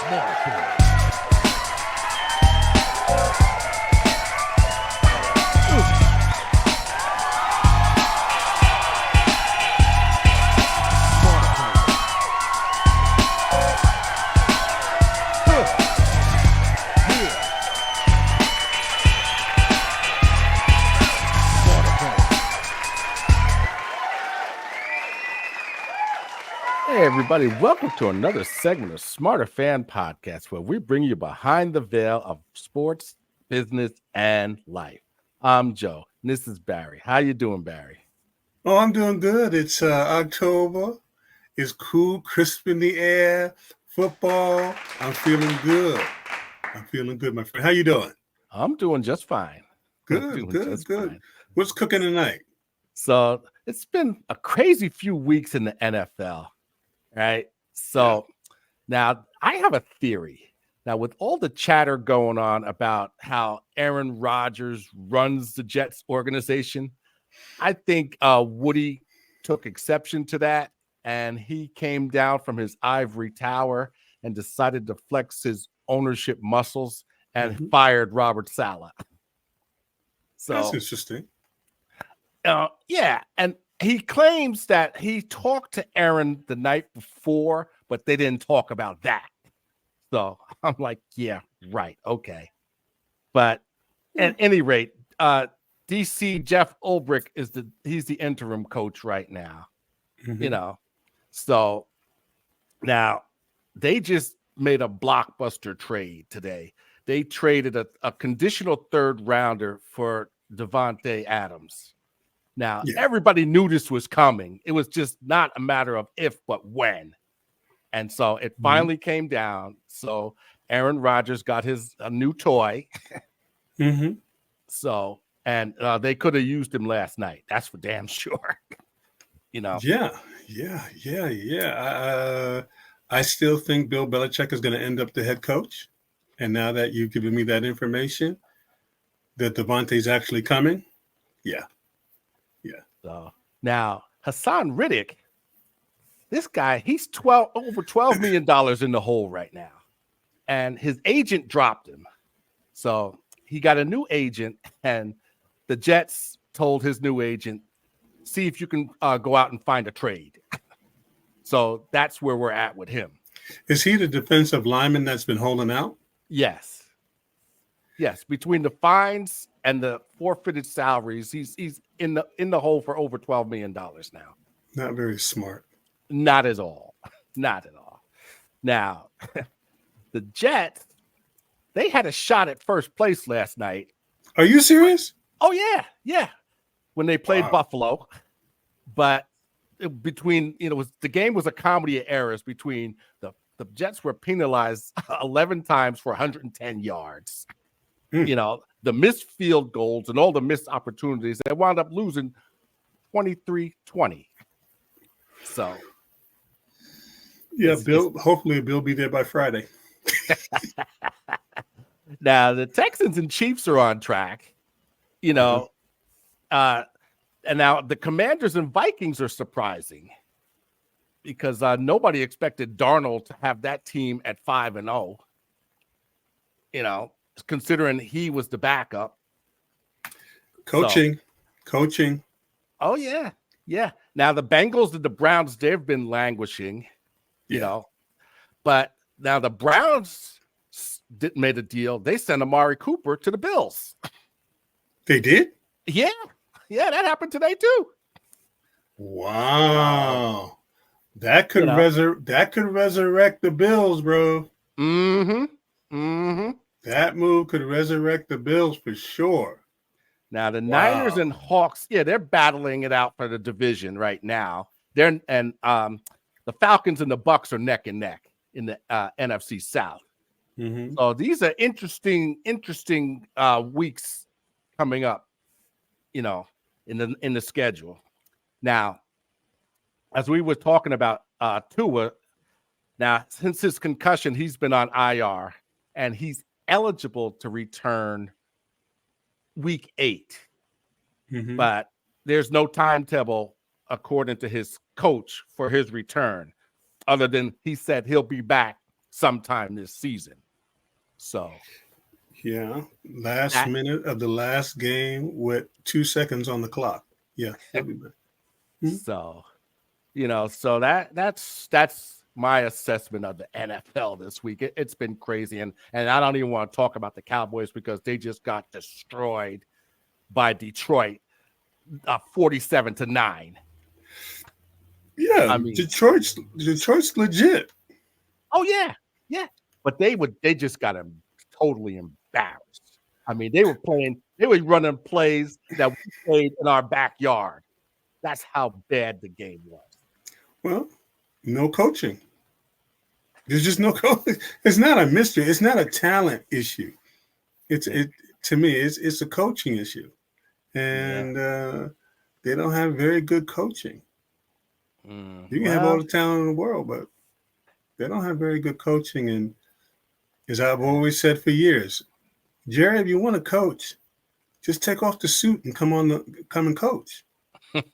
Smarterfan. Hey, everybody, welcome to another segment of Smarterfan Podcast, where we bring you behind the veil of sports, business, and life. I'm Joe, and this is Barry. How you doing, Barry? Oh, I'm doing good. It's October. It's cool, crisp in the air, football. I'm feeling good. My friend. How you doing? I'm doing just fine. Good. What's cooking tonight? So it's been a crazy few weeks in the NFL. Right. So now I have a theory. Now, with all the chatter going on about how Aaron Rodgers runs the Jets organization, I think Woody took exception to that, and he came down from his ivory tower and decided to flex his ownership muscles and fired Robert Saleh. So that's interesting. Yeah, and he claims that he talked to Aaron the night before, but they didn't talk about that. So I'm like, yeah, right. Okay. But at any rate, DC Jeff Ulbrich he's the interim coach right now, So now they just made a blockbuster trade today. They traded a conditional third rounder for Davante Adams. Now, everybody knew this was coming. It was just not a matter of if, but when. And so it finally came down. So Aaron Rodgers got a new toy. So, and they could have used him last night. That's for damn sure. Yeah. I still think Bill Belichick is going to end up the head coach. And now that you've given me that information, that Davante's actually coming, yeah. So now Haasan Reddick, this guy, he's over $12 million in the hole right now. And his agent dropped him. So he got a new agent, and the Jets told his new agent, see if you can go out and find a trade. So that's where we're at with him. Is he the defensive lineman that's been holding out? Yes. Between the fines and the forfeited salaries, he's in the hole for over $12 million now. Not very smart. Not at all. Now, the Jets, they had a shot at first place last night. Are you serious? Oh, yeah. When they played Buffalo. But the game was a comedy of errors between the Jets were penalized 11 times for 110 yards. The missed field goals and all the missed opportunities, they wound up losing 23-20. So, hopefully Bill be there by Friday. Now the Texans and Chiefs are on track, and now the Commanders and Vikings are surprising because nobody expected Darnold to have that team at 5-0. Considering he was the backup. Coaching. Oh, yeah. Now, the Bengals and the Browns, they've been languishing, But now the Browns made a deal. They sent Amari Cooper to the Bills. They did? Yeah, that happened today, too. Wow. That could resurrect the Bills, bro. That move could resurrect the Bills for sure. Now the Niners and Hawks, they're battling it out for the division right now. The Falcons and the Bucks are neck and neck in the NFC South. So these are interesting weeks coming up, in the schedule. Now, as we were talking about Tua, now since his concussion, he's been on IR and he's eligible to return week 8. But there's no timetable according to his coach for his return, other than he said he'll be back sometime this season. So, yeah, last minute of the last game with 2 seconds on the clock. Yeah, that'd be bad. So, so that's my assessment of the NFL this week. It's been crazy, and I don't even want to talk about the Cowboys because they just got destroyed by Detroit, 47-9. Yeah, I mean, Detroit's legit. Oh yeah, but they just got him totally embarrassed. I mean, they were running plays that we played in our backyard. That's how bad the game was. Well, no coaching. There's just no coaching. It's not a mystery. It's not a talent issue. To me, it's a coaching issue, and they don't have very good coaching. You can have all the talent in the world, but they don't have very good coaching. And as I've always said for years, Jerry, if you want to coach, just take off the suit and come and coach.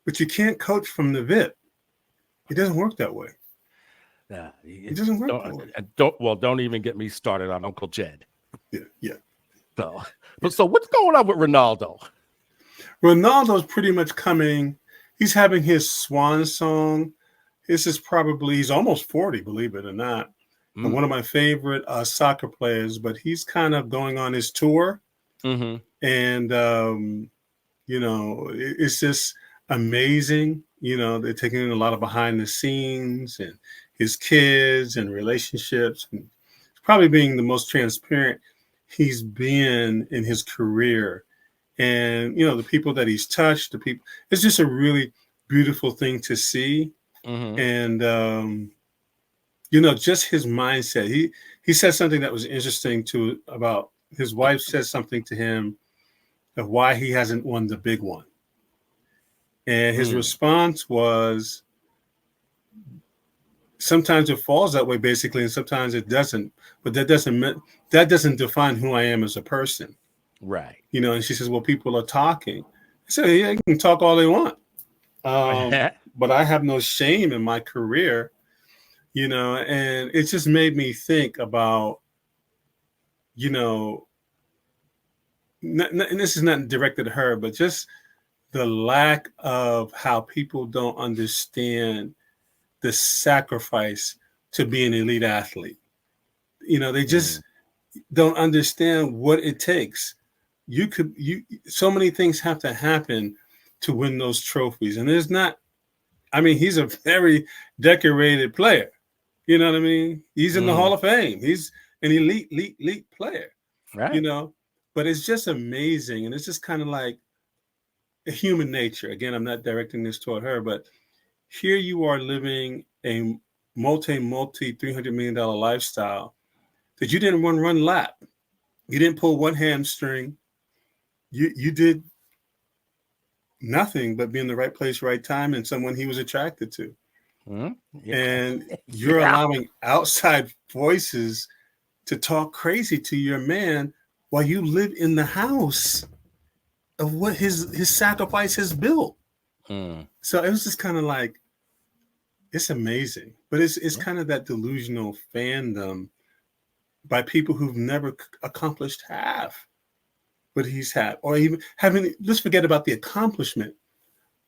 But you can't coach from the VIP. It doesn't work that way. Yeah, it doesn't work that way. Don't even get me started on Uncle Jed. Yeah. So what's going on with Renaldo? Ronaldo's pretty much coming. He's having his swan song. He's almost 40, believe it or not. And one of my favorite soccer players, but he's kind of going on his tour. Mm-hmm. And, it's just amazing. They're taking in a lot of behind the scenes and his kids and relationships. And probably being the most transparent he's been in his career. And, the people that he's touched, it's just a really beautiful thing to see. Mm-hmm. And, just his mindset. He said something that was interesting about his wife said something to him of why he hasn't won the big one. And his response was, sometimes it falls that way, basically, and sometimes it doesn't. But that doesn't define who I am as a person. Right. And she says, well, people are talking. I said, yeah, you can talk all they want. But I have no shame in my career, and it just made me think about, and this is not directed at her, but just the lack of how people don't understand the sacrifice to be an elite athlete. They just don't understand what it takes. So many things have to happen to win those trophies. And he's a very decorated player. You know what I mean? He's in the Hall of Fame. He's an elite player. Right. But it's just amazing. And it's just kind of like a human nature. Again, I'm not directing this toward her, but here you are living a multi $300 million lifestyle that you didn't run lap. You didn't pull one hamstring. You did nothing but be in the right place, right time, and someone he was attracted to. Mm-hmm. Yeah. And you're allowing outside voices to talk crazy to your man while you live in the house of what his sacrifice has built. So it was just kind of like, it's amazing, but it's kind of that delusional fandom by people who've never accomplished half what he's had, or even let's forget about the accomplishment,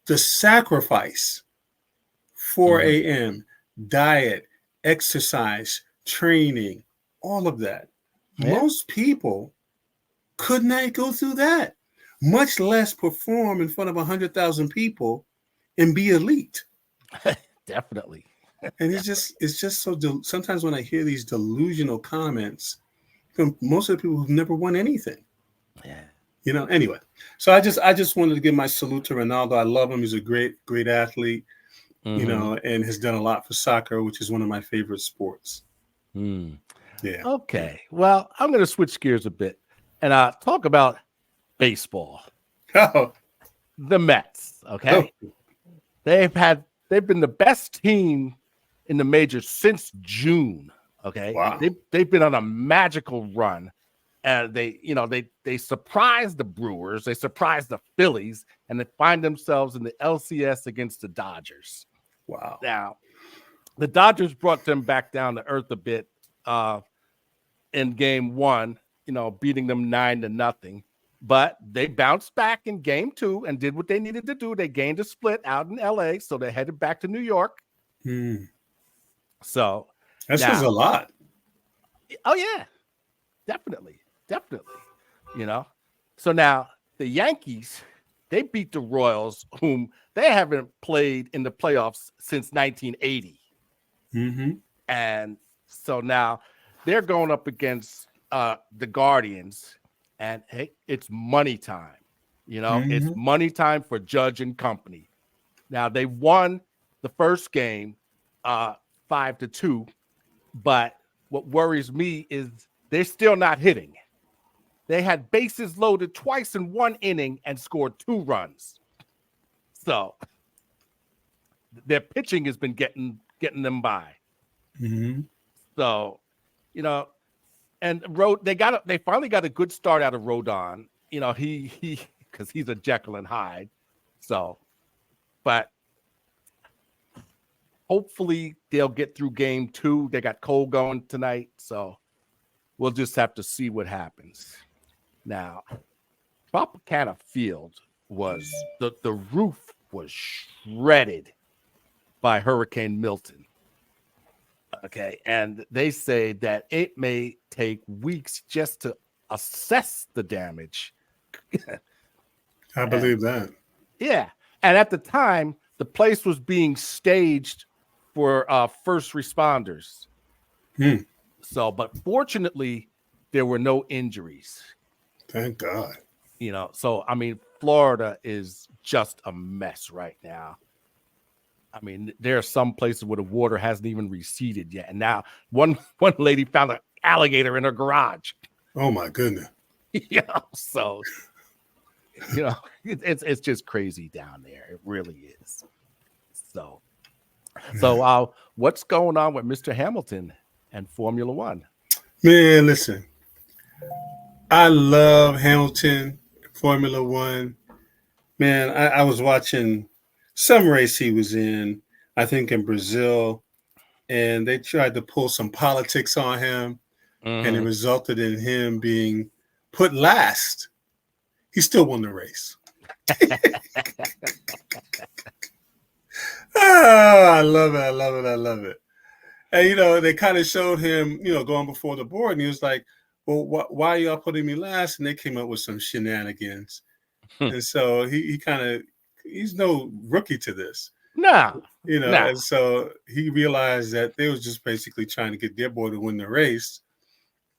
the sacrifice, 4 a.m., diet, exercise, training, all of that. Yeah. Most people could not go through that, much less perform in front of 100,000 people and be elite. Definitely. And it's just so sometimes when I hear these delusional comments from most of the people who've never won anything. Yeah. Anyway. So I just wanted to give my salute to Renaldo. I love him. He's a great athlete, and has done a lot for soccer, which is one of my favorite sports. Yeah. Okay. Well, I'm going to switch gears a bit and talk about baseball. Oh. The Mets. Okay. Oh. They've been the best team in the majors since June. Okay. Wow. They've been on a magical run. And they surprised the Brewers, they surprised the Phillies, and they find themselves in the LCS against the Dodgers. Wow. Now, the Dodgers brought them back down to earth a bit in game 1, beating them 9-0. But they bounced back in game 2 and did what they needed to do. They gained a split out in LA, so they headed back to New York. So that says a lot. Oh yeah, definitely. So now the Yankees, they beat the Royals, whom they haven't played in the playoffs since 1980. And so now they're going up against the Guardians, and hey, it's money time. It's money time for Judge and company. Now they won the first game 5-2, but what worries me is they're still not hitting. They had bases loaded twice in 1 inning and scored 2 runs. So their pitching has been getting them by. So, and they finally got a good start out of Rodon. He because he's a Jekyll and Hyde. So, but hopefully they'll get through game 2. They got Cole going tonight, so we'll just have to see what happens. Now, Tropicana Field was the roof was shredded by Hurricane Milton. Okay, and they say that it may take weeks just to assess the damage. I believe that. Yeah, and at the time, the place was being staged for first responders. So, but fortunately, there were no injuries. Thank God. So I mean, Florida is just a mess right now. I mean, there are some places where the water hasn't even receded yet, and now one lady found an alligator in her garage. Oh my goodness. So it's just crazy down there. It really is. So what's going on with Mr. Hamilton and Formula One? Man, listen. I love Hamilton, Formula One. Man, I was watching some race he was in, I think in Brazil, and they tried to pull some politics on him, and it resulted in him being put last. He still won the race. I love it. And, they kind of showed him, going before the board, and he was like, well, why are y'all putting me last? And they came up with some shenanigans. And so he's no rookie to this. No. And so he realized that they was just basically trying to get their boy to win the race.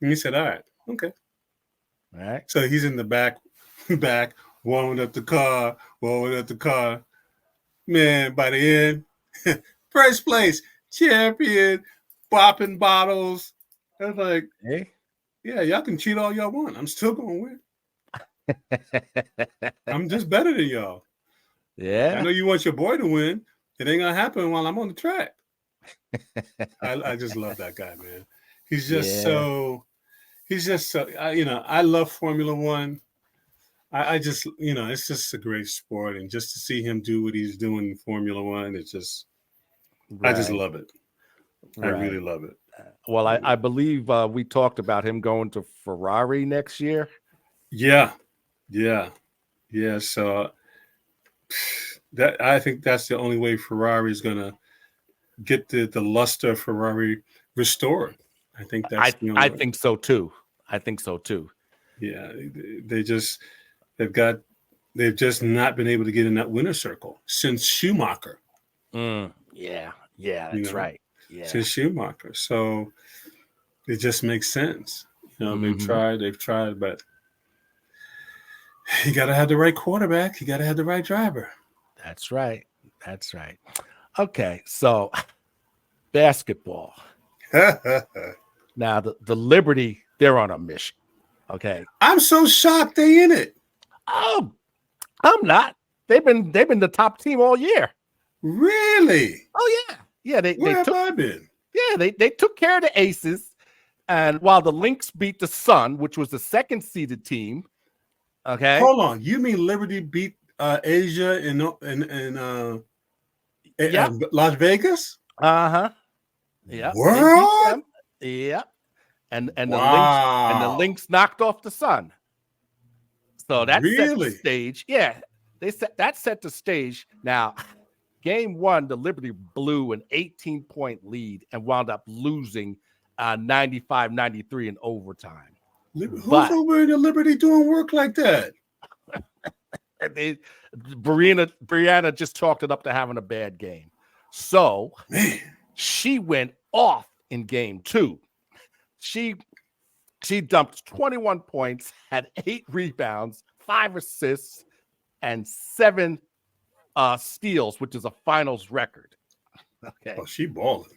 And he said, all right, okay. All right. So he's in the back, warming up the car. Man, by the end, first place, champion, bopping bottles. I was like, hey. Yeah, y'all can cheat all y'all want. I'm still going to win. I'm just better than y'all. Yeah. I know you want your boy to win. It ain't going to happen while I'm on the track. I just love that guy, man. He's just so, I love Formula One. I just, it's just a great sport. And just to see him do what he's doing in Formula One, it's just, I just love it. I really love it. Well, I believe we talked about him going to Ferrari next year. Yeah. So that I think that's the only way Ferrari is going to get the luster of Ferrari restored. I think that's the only way. think so too. Yeah, they've just not been able to get in that winner's circle since Schumacher. Yeah, that's right. Yeah. Since Schumacher. So it just makes sense. They've tried, but you got to have the right quarterback. You got to have the right driver. That's right. Okay, so basketball. Now the Liberty, they're on a mission. Okay. I'm so shocked they in it. Oh, I'm not. They've been the top team all year. Really? Oh yeah. Yeah, Where have I been? Yeah, they took care of the Aces, and while the Lynx beat the Sun, which was the second seeded team. Okay, hold on. You mean Liberty beat Asia in Las Vegas? Yeah. What? Yeah. and the Wow. Lynx knocked off the Sun. So that set the Really? stage. Yeah, that set the stage. Now, game one, the Liberty blew an 18-point lead and wound up losing 95-93 in overtime. Who's over in the Liberty doing work like that? Brianna just chalked it up to having a bad game. So she went off in game two. She dumped 21 points, had 8 rebounds, 5 assists, and 7 steals, which is a finals record. Okay. Oh, she balling.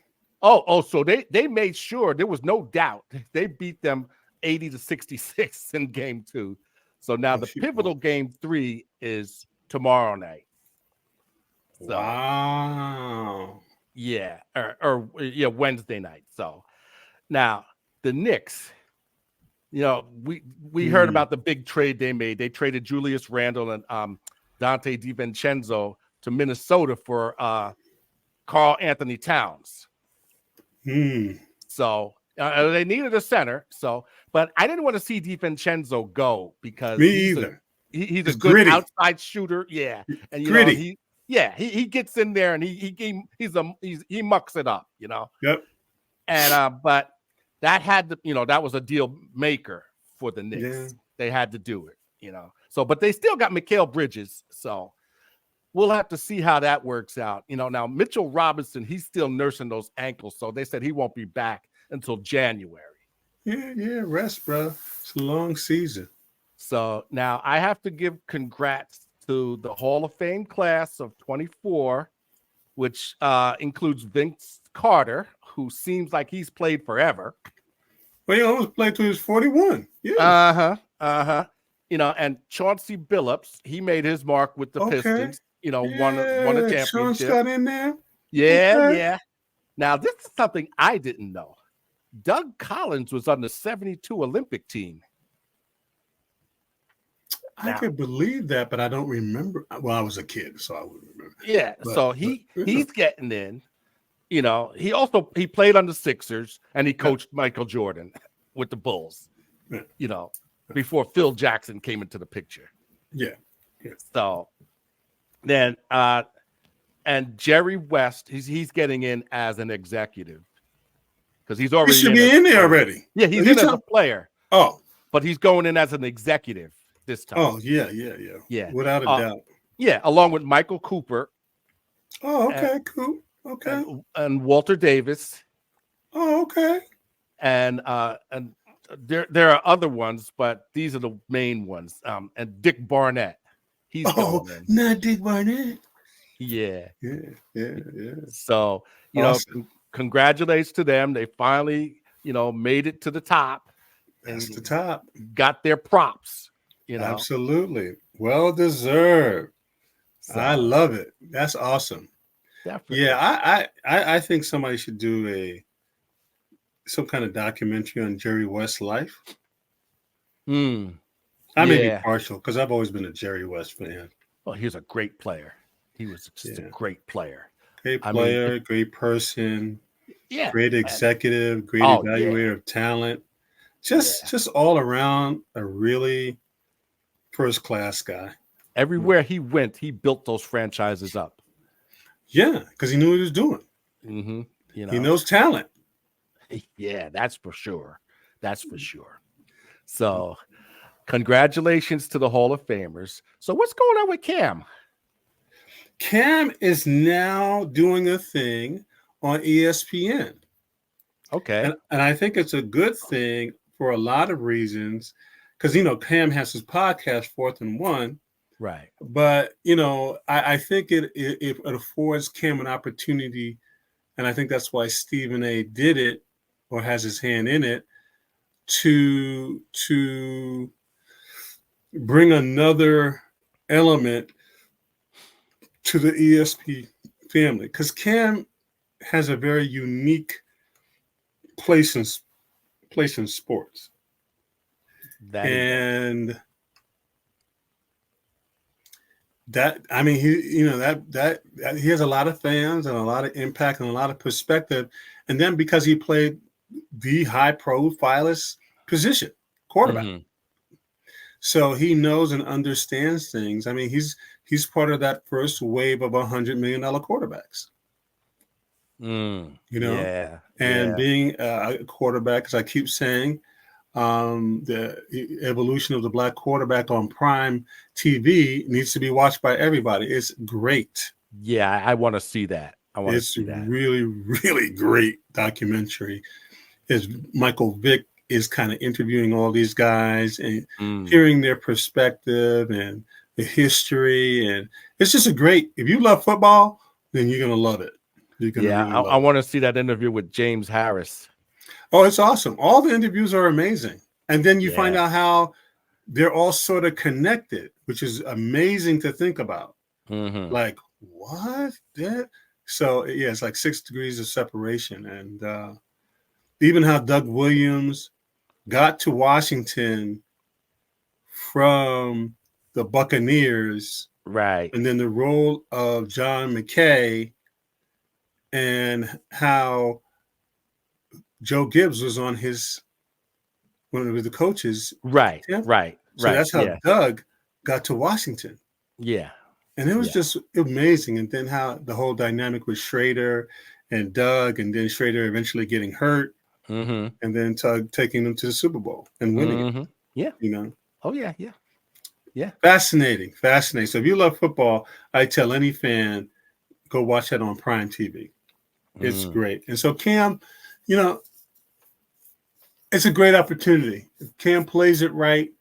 So they made sure there was no doubt they beat them 80-66 in game 2. So now the pivotal game 3 is tomorrow night. So, wow. Yeah, or Wednesday night. So now the Knicks, we heard about the big trade they made. They traded Julius Randle and Dante DiVincenzo to Minnesota for Karl-Anthony Towns. So they needed a center. But I didn't want to see DiVincenzo go because he's a good gritty outside shooter. Yeah, and gritty. He gets in there and he mucks it up. Yep. And but that had to, that was a deal maker for the Knicks. Yeah. They had to do it. So, but they still got Mikal Bridges. So we'll have to see how that works out. Now Mitchell Robinson, he's still nursing those ankles, so they said he won't be back until January. Yeah, rest, bro. It's a long season. So now I have to give congrats to the Hall of Fame class of 24, which includes Vince Carter, who seems like he's played forever. Well, he almost played till he was 41. Yeah. And Chauncey Billups, he made his mark with the Pistons. Won a championship. Sean's got in there. Yeah. Now, this is something I didn't know. Doug Collins was on the 72 Olympic team. I could believe that, but I don't remember. Well, I was a kid, so I wouldn't remember. Yeah, but he's getting in. He played on the Sixers and he coached Michael Jordan with the Bulls. Before Phil Jackson came into the picture. Yeah. So then, and Jerry West, he's getting in as an executive because he's already. He should be in there already. Yeah, he's in as a player. Oh, but he's going in as an executive this time. Oh yeah. Without a doubt. Yeah, along with Michael Cooper. Oh, okay, cool. Okay. And Walter Davis. Oh, okay. And there are other ones, but these are the main ones. And Dick Barnett. He's going in. Not Dick Barnett. Yeah. Yeah. So, awesome. Congratulations to them. They finally, made it to the top. That's the top. Got their props. Absolutely. Well deserved. So, I love it. That's awesome. Definitely. Yeah, I think somebody should do some kind of documentary on Jerry West's life. I may be partial because I've always been a Jerry West fan. Well, he was a great player. He was just a great player. Great player, great person. Yeah. Great executive, great evaluator of talent. Just all around a really first-class guy. Everywhere he went, he built those franchises up. Yeah, because he knew what he was doing. Mm-hmm. He knows talent. Yeah, that's for sure. That's for sure. So, congratulations to the Hall of Famers. So, what's going on with Cam? Cam is now doing a thing on ESPN. Okay. And I think it's a good thing for a lot of reasons because, Cam has his podcast, 4th and 1. Right. But, I think it affords Cam an opportunity, and I think that's why Stephen A. did it or has his hand in it, to bring another element to the ESP family. Because Cam has a very unique place in sports. He has a lot of fans and a lot of impact and a lot of perspective. And then because he played the high profilest position, quarterback. Mm-hmm. So he knows and understands things. I mean, he's part of that first wave of $100 million quarterbacks. Yeah. And being a quarterback, as I keep saying, the evolution of the black quarterback on prime TV needs to be watched by everybody. It's great. Yeah, I want to see that. It's really, really great documentary. Is Michael Vick is kind of interviewing all these guys and hearing their perspective and the history. And it's just if you love football, then you're going to love it. I want to see that interview with James Harris. Oh, it's awesome. All the interviews are amazing. And then you find out how they're all sort of connected, which is amazing to think about. Like, what? So, yeah, it's like 6 degrees of separation. And even how Doug Williams got to Washington from the Buccaneers. Right. And then the role of John McKay and how Joe Gibbs was on one of the coaches. Right. So that's how Doug got to Washington. Yeah. And it was just amazing. And then how the whole dynamic with Schrader and Doug, and then Schrader eventually getting hurt. And then Doug taking them to the Super Bowl and winning it. Yeah. Oh, yeah. Yeah. Fascinating. So if you love football, I tell any fan, go watch that on Prime TV. It's great. And so Cam, it's a great opportunity. If Cam plays it right,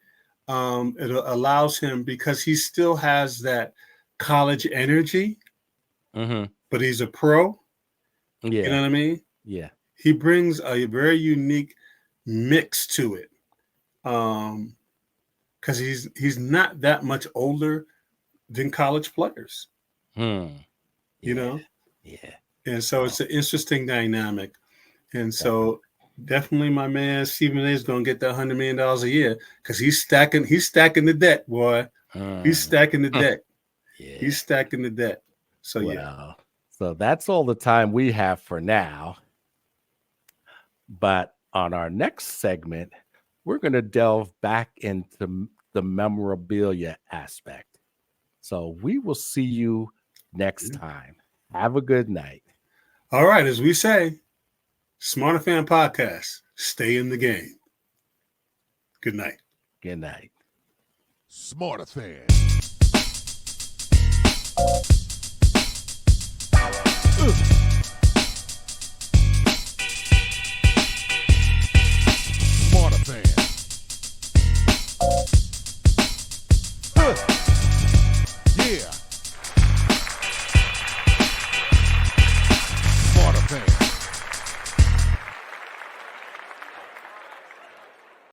it allows him, because he still has that college energy, but he's a pro. Yeah. You know what I mean? Yeah. He brings a very unique mix to it. Because he's not that much older than college players. You know? Yeah. And so it's an interesting dynamic. And so definitely my man Stephen A is going to get that $100 million a year, because he's stacking the deck, boy. He's stacking the deck. He's stacking the deck. So So that's all the time we have for now. But on our next segment, we're going to delve back into the memorabilia aspect. So we will see you next time. Have a good night. All right, as we say, Smarterfan Podcast, stay in the game. Good night. Good night. Smarterfan.